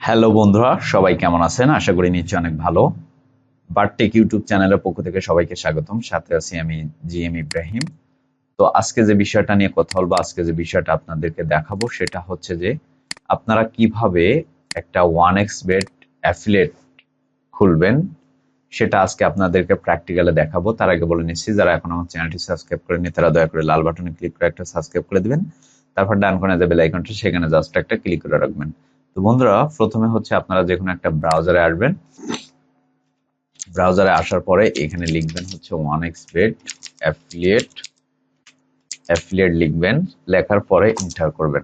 Hello বন্ধুরা, সবাই কেমন আছেন? আশা করি নিশ্চয়ই অনেক ভালো। বারটেক ইউটিউব চ্যানেলের পক্ষ থেকে সবাইকে স্বাগতম। সাথে আছি আমি জিএম ইব্রাহিম। তো আজকে যে বিষয়টা নিয়ে কথা বলবো, আজকে যে বিষয়টা আপনাদেরকে দেখাবো সেটা হচ্ছে যে আপনারা কিভাবে একটা 1xbet অ্যাফিলিয়েট খুলবেন সেটা আজকে আপনাদেরকে প্র্যাকটিক্যালে দেখাবো। তার আগে বলে নিচ্ছি, যারা এখন আমার চ্যানেলটি সাবস্ক্রাইব করেনি তারা দয়া করে লাল বাটনে ক্লিক করে একটা সাবস্ক্রাইব করে দিবেন। তারপর ডান কোণে যে বেল আইকনটা সেখানে জাস্ট একটা ক্লিক করে রাখবেন। তো বন্ধুরা, প্রথমে হচ্ছে আপনারা যে কোনো একটা ব্রাউজারে আসবেন। ব্রাউজারে আসার পরে এখানে লিখবেন হচ্ছে 1xbet অ্যাফিলিয়েট অ্যাফিলিয়েট লিখবেন। লেখার পরে এন্টার করবেন।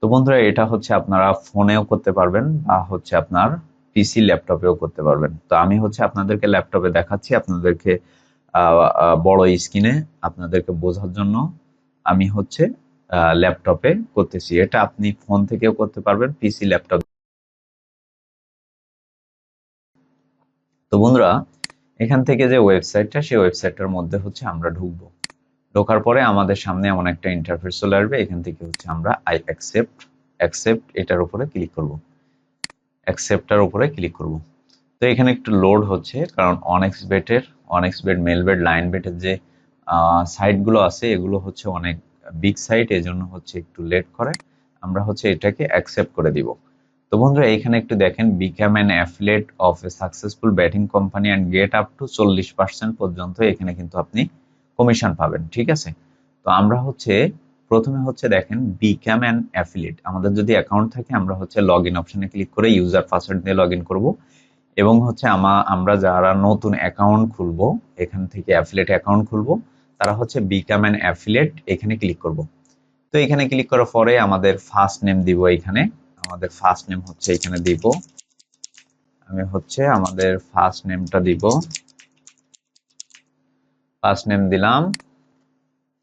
তো বন্ধুরা, এটা হচ্ছে আপনারা ফোনেও করতে পারবেন বা হচ্ছে আপনার পিসি ল্যাপটপেও করতে পারবেন। তো আমি হচ্ছে আপনাদেরকে ল্যাপটপে দেখাচ্ছি, আপনাদেরকে বড় স্ক্রিনে আপনাদেরকে বোঝার জন্য আমি হচ্ছে ল্যাপটপে করতেছি। এটা আপনি ফোন থেকেও করতে পারবেন, পিসি ল্যাপটপ। তো বন্ধুরা, এখান থেকে যে ওয়েবসাইটটা, সেই ওয়েবসাইটটার মধ্যে হচ্ছে আমরা ঢুকবো। ঢোকার পরে আমাদের সামনে এমন একটা ইন্টারফেস চলে আসবে। এখান থেকে হচ্ছে আমরা আই অ্যাকসেপ্ট অ্যাকসেপ্ট এটার উপরে ক্লিক করব। অ্যাকসেপ্টার উপরে ক্লিক করব। তো এখানে একটু লোড হচ্ছে, কারণ অনেক্সবেট, মেলবেট, লাইনবেটের যে সাইটগুলো আছে এগুলো হচ্ছে অনেক বিগ সাইট, এজন্য হচ্ছে একটু লেট করে। আমরা হচ্ছে এটাকে অ্যাকসেপ্ট করে দিব। তো বন্ধুরা, এখানে একটু দেখেন, become an affiliate of a successful batting company and get up to 40% পর্যন্ত এখানে কিন্তু আপনি কমিশন পাবেন। ঠিক আছে। তো আমরা হচ্ছে প্রথমে হচ্ছে দেখেন, বিকাম অ্যান অ্যাফিলিয়েট, আমাদের যদি অ্যাকাউন্ট থাকে আমরা হচ্ছে লগ ইন অপশনে ক্লিক করে ইউজার পাসওয়ার্ড দিয়ে লগ ইন করবো। এবং হচ্ছে আমরা যারা নতুন অ্যাকাউন্ট খুলবো, এখান থেকে অ্যাফিলিয়েট অ্যাকাউন্ট খুলবো, তারা হচ্ছে বিকাম অ্যান অ্যাফিলিয়েট এখানে ক্লিক করব। তো এখানে ক্লিক করার পরে আমাদের ফার্স্ট নেম দিব। এখানে আমাদের ফার্স্ট নেম হচ্ছে এখানে দিব, আমি হচ্ছে আমাদের ফার্স্ট নেমটা দিব। ফার্স্ট নেম দিলাম।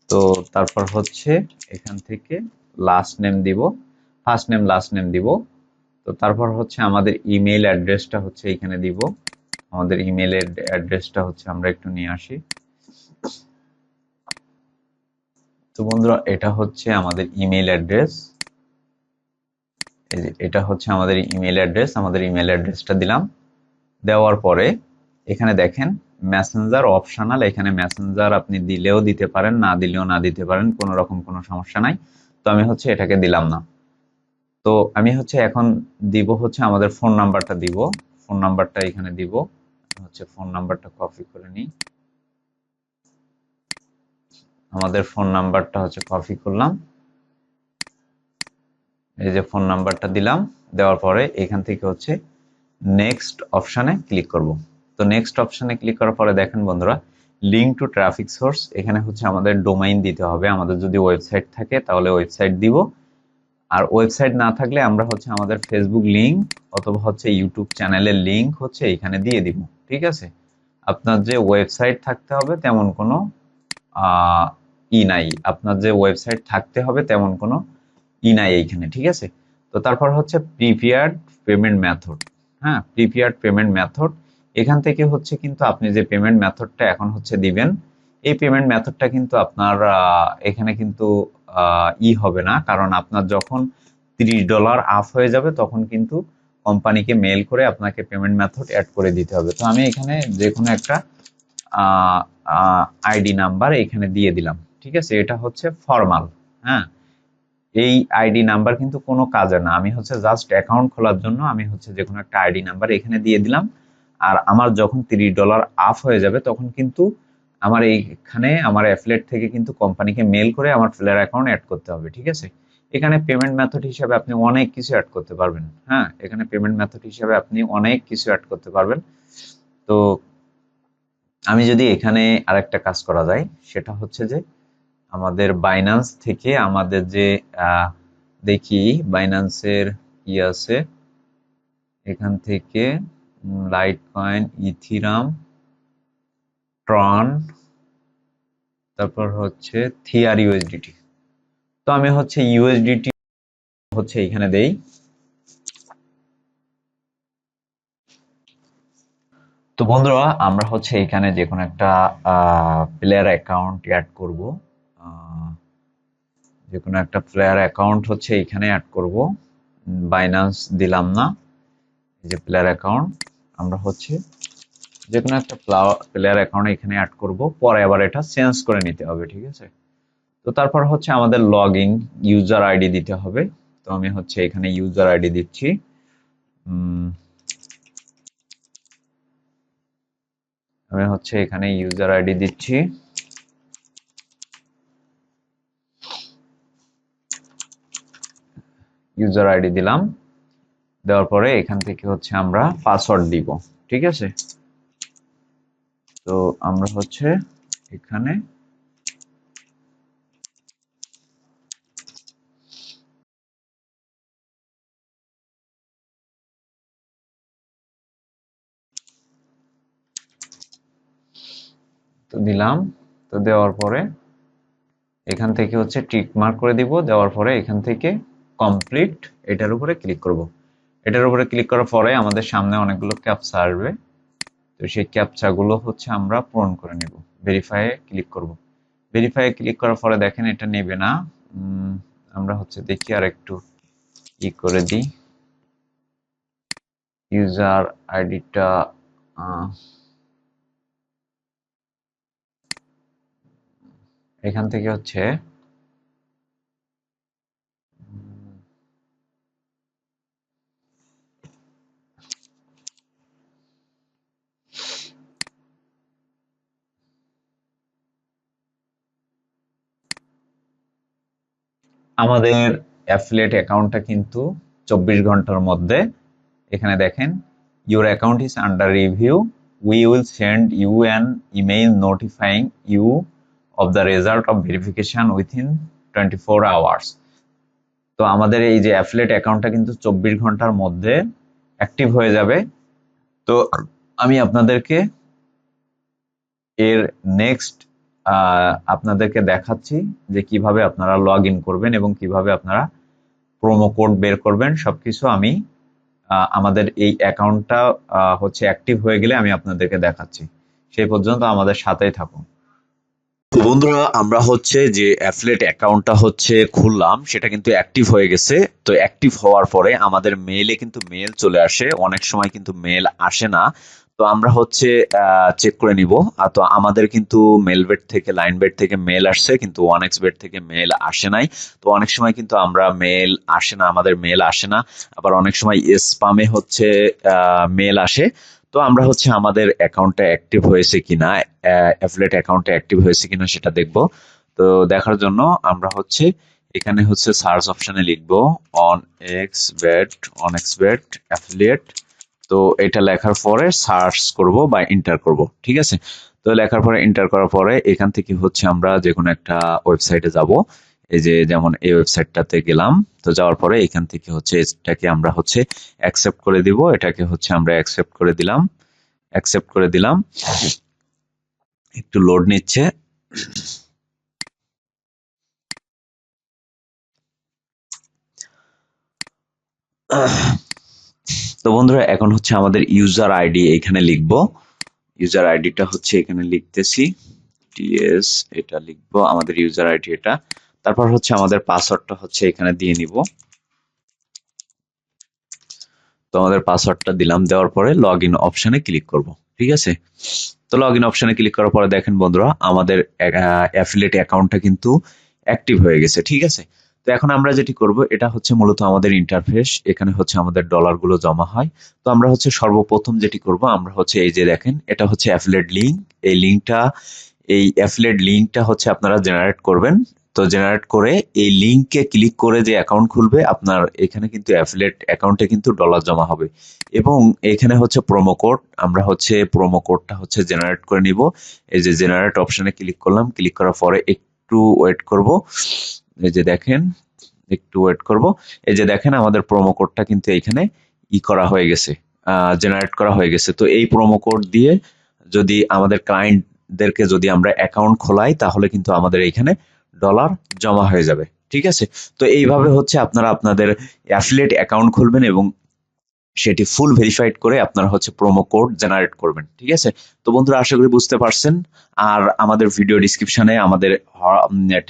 তো তারপর হচ্ছে এখান থেকে লাস্ট নেম দিব, ফার্স্ট নেম লাস্ট নেম দিব। তো তারপর হচ্ছে আমাদের ইমেইল অ্যাড্রেসটা হচ্ছে এখানে দিব। আমাদের ইমেইল অ্যাড্রেসটা হচ্ছে আমরা একটু নিয়ে আসি। তো বন্ধুরা, এটা হচ্ছে আমাদের ইমেইল অ্যাড্রেস। এটা হচ্ছে আমাদের ইমেইল অ্যাড্রেস। আমাদের ইমেইল অ্যাড্রেসটা দিলাম। দেওয়ার পরে এখানে দেখেন মেসেঞ্জার অপশনাল, এখানে মেসেঞ্জার আপনি দিলেও দিতে পারেন, না দিলেও না দিতে পারেন, কোনো রকম কোনো সমস্যা নাই। তো আমি হচ্ছে এটাকে দিলাম না। তো আমি হচ্ছে এখন দিব হচ্ছে আমাদের ফোন নাম্বারটা দিব। ফোন নাম্বারটা এখানে দিব। হচ্ছে ফোন নাম্বারটা কপি করে নিই। আমাদের ফোন নাম্বারটা হচ্ছে কপি করলাম। এই যে ফোন নাম্বারটা দিলাম। দেওয়ার পরে এখান থেকে হচ্ছে নেক্সট অপশানে ক্লিক করব। তো নেক্সট অপশানে ক্লিক করার পরে দেখেন বন্ধুরা, লিঙ্ক টু ট্রাফিক সোর্স, এখানে হচ্ছে আমাদের ডোমাইন দিতে হবে। আমাদের যদি ওয়েবসাইট থাকে তাহলে ওয়েবসাইট দিব, আর ওয়েবসাইট না থাকলে আমরা হচ্ছে আমাদের ফেসবুক লিঙ্ক অথবা হচ্ছে ইউটিউব চ্যানেলের লিঙ্ক হচ্ছে এখানে দিয়ে দিব। ঠিক আছে। আপনার যে ওয়েবসাইট থাকতে হবে তেমন কোনো নাই, আপনার যে ওয়েবসাইট থাকতে হবে তেমন কোনো নাই এইখানে। ঠিক আছে। তো তারপর হচ্ছে প্রিপেয়ার্ড পেমেন্ট মেথড। হ্যাঁ, প্রিপেয়ার্ড পেমেন্ট মেথড, এখান থেকে হচ্ছে কিন্তু আপনি যে পেমেন্ট মেথডটা এখন হচ্ছে দিবেন, এই পেমেন্ট মেথডটা কিন্তু আপনার এখানে কিন্তু হবে না, কারণ আপনার যখন $30 আপ হয়ে যাবে তখন কিন্তু কোম্পানিকে মেল করে আপনাকে পেমেন্ট মেথড অ্যাড করে দিতে হবে। তো আমি এখানে যে কোনো একটা আইডি নাম্বার এখানে দিয়ে দিলাম। ঠিক আছে। এটা হচ্ছে ফর্মাল। হ্যাঁ, এই আইডি নাম্বার কিন্তু কোনো কাজে না, আমি হচ্ছে জাস্ট অ্যাকাউন্ট খোলার জন্য আমি হচ্ছে যে কোনো একটা আইডি নাম্বার এখানে দিয়ে দিলাম। আর আমার যখন $30 আপ হয়ে যাবে তখন কিন্তু আমার এইখানে আমার অ্যাফিলিয়েট থেকে কিন্তু কোম্পানিকে মেল করে আমার ফ্লেয়ার অ্যাকাউন্ট অ্যাড করতে হবে। ঠিক আছে। এখানে পেমেন্ট মেথড হিসাবে আপনি অনেক কিছু অ্যাড করতে পারবেন। হ্যাঁ, এখানে পেমেন্ট মেথড হিসাবে আপনি অনেক কিছু অ্যাড করতে পারবেন। তো আমি যদি এখানে আরেকটা কাজ করা যায়, সেটা হচ্ছে যে আমাদের বাইন্যান্স থেকে আমাদের যে দেখি বাইন্যান্সের কি আছে, এখান থেকে লাইট কয়েন, ইথিরাম, ট্রন, তারপর হচ্ছে থিয়ার ইউএসডিটি। তো আমি হচ্ছে ইউএসডিটি হচ্ছে এখানে দেই। তো বন্ধুরা, আমরা হচ্ছে এখানে যে কোনো একটা প্লেয়ার অ্যাকাউন্ট অ্যাড করব। যে কোনো একটা প্লেয়ার অ্যাকাউন্ট হচ্ছে এখানে অ্যাড করব। বাইন্যান্স দিলাম না, এই যে প্লেয়ার অ্যাকাউন্ট, আমরা হচ্ছে যে কোনো একটা প্লেয়ার অ্যাকাউন্ট এখানে অ্যাড করব, পরে আবার এটা চেঞ্জ করে নিতে হবে, ঠিক আছে। তো তারপর হচ্ছে আমাদের লগ ইন ইউজার আইডি দিতে হবে। তো আমি হচ্ছে এখানে ইউজার আইডি দিচ্ছি। আমি হচ্ছে এখানে ইউজার আইডি দিচ্ছি। ইউজার আইডি দিলাম, দেওয়ার পরে এখান থেকে হচ্ছে আমরা পাসওয়ার্ড দিব, ঠিক আছে। তো আমরা হচ্ছে এখানে তো দিলাম। তো দেওয়ার পরে এখান থেকে হচ্ছে টিক মার্ক করে দিব, দেওয়ার পরে এখান থেকে কমপ্লিট এটার উপরে ক্লিক করব। এটার উপরে ক্লিক করার পরে আমাদের সামনে অনেকগুলো ক্যাপচা আসবে। তো সেই ক্যাপচাগুলো হচ্ছে আমরা পূরণ করে নেব। ভেরিফাই ক্লিক করব। ভেরিফাই ক্লিক করার পরে দেখেন এটা নেবে না। আমরা হচ্ছে দেখি আর একটু ই করে দিই, ইউজার আইডিটা এখান থেকে হচ্ছে আমাদের অ্যাফিলিয়েট অ্যাকাউন্টটা কিন্তু 24 ঘন্টার মধ্যে, এখানে দেখেন your account is under review, we will send you an email notifying you of the result of verification within 24 hours। তো আমাদের এই যে অ্যাফিলিয়েট অ্যাকাউন্টটা কিন্তু 24 ঘন্টার মধ্যে অ্যাক্টিভ হয়ে যাবে। তো আমি আপনাদেরকে এর নেক্সট আপনাদেরকে দেখাচ্ছি যে কিভাবে আপনারা লগ ইন করবেন এবং কিভাবে আপনারা প্রোমো কোড বের করবেন। সবকিছু আমি আমাদের এই অ্যাকাউন্টটা হচ্ছে অ্যাক্টিভ হয়ে গেলে আমি আপনাদেরকে দেখাচ্ছি। সেই পর্যন্ত আমাদের সাথেই থাকুন। তো বন্ধুরা, আমরা হচ্ছে যে অ্যাফিলিয়েট অ্যাকাউন্টটা হচ্ছে খুললাম, সেটা কিন্তু অ্যাক্টিভ হয়ে গেছে। তো অ্যাক্টিভ হওয়ার পরে আমাদের মেইলে কিন্তু মেল চলে আসে, অনেক সময় কিন্তু মেল আসে না। তো আমরা হচ্ছে চেক করে নিব। তো আমাদের কিন্তু মেলবেট থেকে লাইনবেট থেকে মেল আসছে, কিন্তু 1xbet থেকে মেল আসে নাই। তো অনেক সময় কিন্তু আমরা মেল আসে না, আমাদের মেল আসে না, আবার অনেক সময় স্পামে হচ্ছে মেল আসে। তো আমরা হচ্ছে আমাদের অ্যাকাউন্টটা অ্যাক্টিভ হয়েছে কিনা, অ্যাফিলিয়েট অ্যাকাউন্টটা অ্যাক্টিভ হয়েছে কিনা সেটা দেখব। তো দেখার জন্য আমরা হচ্ছে এখানে হচ্ছে সার্চ অপশনে লিখবো অনএক্সবেট অ্যাফিলিয়েট। তো এটা লেখার পরে সার্চ করব বা এন্টার করব, ঠিক আছে। তো লেখার পরে এন্টার করার পরে এখান থেকে হচ্ছে আমরা যে কোনো একটা ওয়েবসাইটে যাব। এই যে যেমন এই ওয়েবসাইটটাতে গেলাম। তো যাওয়ার পরে এখান থেকে হচ্ছে এটাকে আমরা হচ্ছে অ্যাকসেপ্ট করে দিব, এটাকে হচ্ছে আমরা অ্যাকসেপ্ট করে দিলাম, অ্যাকসেপ্ট করে দিলাম। একটু লোড নিচ্ছে। তো বন্ধুরা, এখন হচ্ছে আমাদের ইউজার আইডি এখানে লিখবো। ইউজার আইডিটা হচ্ছে এখানে লিখতেছি, টিএস এটা লিখবো, আমাদের ইউজার আইডি এটা। তারপর হচ্ছে আমাদের পাসওয়ার্ডটা হচ্ছে এখানে দিয়ে নিব। তো আমাদের পাসওয়ার্ডটা দিলাম, দেওয়ার পরে লগ ইন অপশনে ক্লিক করব, ঠিক আছে। তো লগ ইন অপশনে ক্লিক করার পরে দেখেন বন্ধুরা, আমাদের অ্যাফিলিয়েট অ্যাকাউন্টটা কিন্তু অ্যাক্টিভ হয়ে গেছে, ঠিক আছে। তো এখন আমরা যেটি করব, এটা হচ্ছে মূলত আমাদের ইন্টারফেস, এখানে হচ্ছে আমাদের ডলারগুলো জমা হয়। তো আমরা হচ্ছে সর্বপ্রথম যেটি করব, আমরা হচ্ছে এই যে দেখেন এটা হচ্ছে অ্যাফিলিয়েট লিঙ্ক, এই অ্যাফিলিয়েট লিঙ্কটা হচ্ছে আপনারা জেনারেট করবেন। তো জেনারেট করে এই লিঙ্কে ক্লিক করে যে অ্যাকাউন্ট খুলবে আপনার, এখানে কিন্তু অ্যাফিলিয়েট অ্যাকাউন্টে কিন্তু ডলার জমা হবে। এবং এখানে হচ্ছে প্রোমো কোড, আমরা হচ্ছে প্রোমো কোডটা হচ্ছে জেনারেট করে নিব। এই যে জেনারেট অপশনে ক্লিক করলাম, ক্লিক করার পরে একটু ওয়েট করব। এই যে দেখেন, একটু ওয়েট করব। এই যে দেখেন আমাদের প্রোমো কোডটা কিন্তু এখানে করা হয়ে গেছে, জেনারেট করা হয়ে গেছে। তো এই প্রোমো কোড দিয়ে যদি আমাদের ক্লায়েন্টদেরকে যদি আমরা অ্যাকাউন্ট খোলাই, তাহলে কিন্তু আমাদের এখানে ডলার জমা হয়ে যাবে, ঠিক আছে। তো এইভাবে হচ্ছে আপনারা আপনাদের অ্যাফিলিয়েট অ্যাকাউন্ট খুলবেন এবং সেটি ফুল ভেরিফাইড করে আপনারা হচ্ছে প্রোমো কোড জেনারেট করবেন, ঠিক আছে। তো বন্ধুরা, আশা করি বুঝতে পারছেন। আর আমাদের ভিডিও ডিসক্রিপশনে আমাদের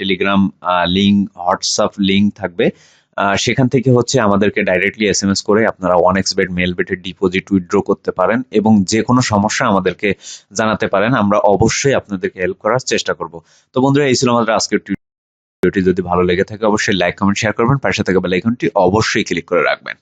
টেলিগ্রাম লিঙ্ক, হোয়াটসঅ্যাপ লিঙ্ক থাকবে। সেখান থেকে হচ্ছে আমাদেরকে ডাইরেক্টলি এসএমএস করে আপনারা 1xBet মেল বেটে ডিপোজিট উইথড্র করতে পারেন এবং যে কোনো সমস্যা আমাদেরকে জানাতে পারেন, আমরা অবশ্যই আপনাদেরকে হেল্প করার চেষ্টা করব। তো বন্ধুরা, এই ছিল আমাদের আজকের ভিডিওটি। যদি ভালো লেগে থাকে অবশ্যই লাইক কমেন্ট শেয়ার করবেন, পাশে থাকা বেল আইকনটি অবশ্যই ক্লিক করে রাখবেন।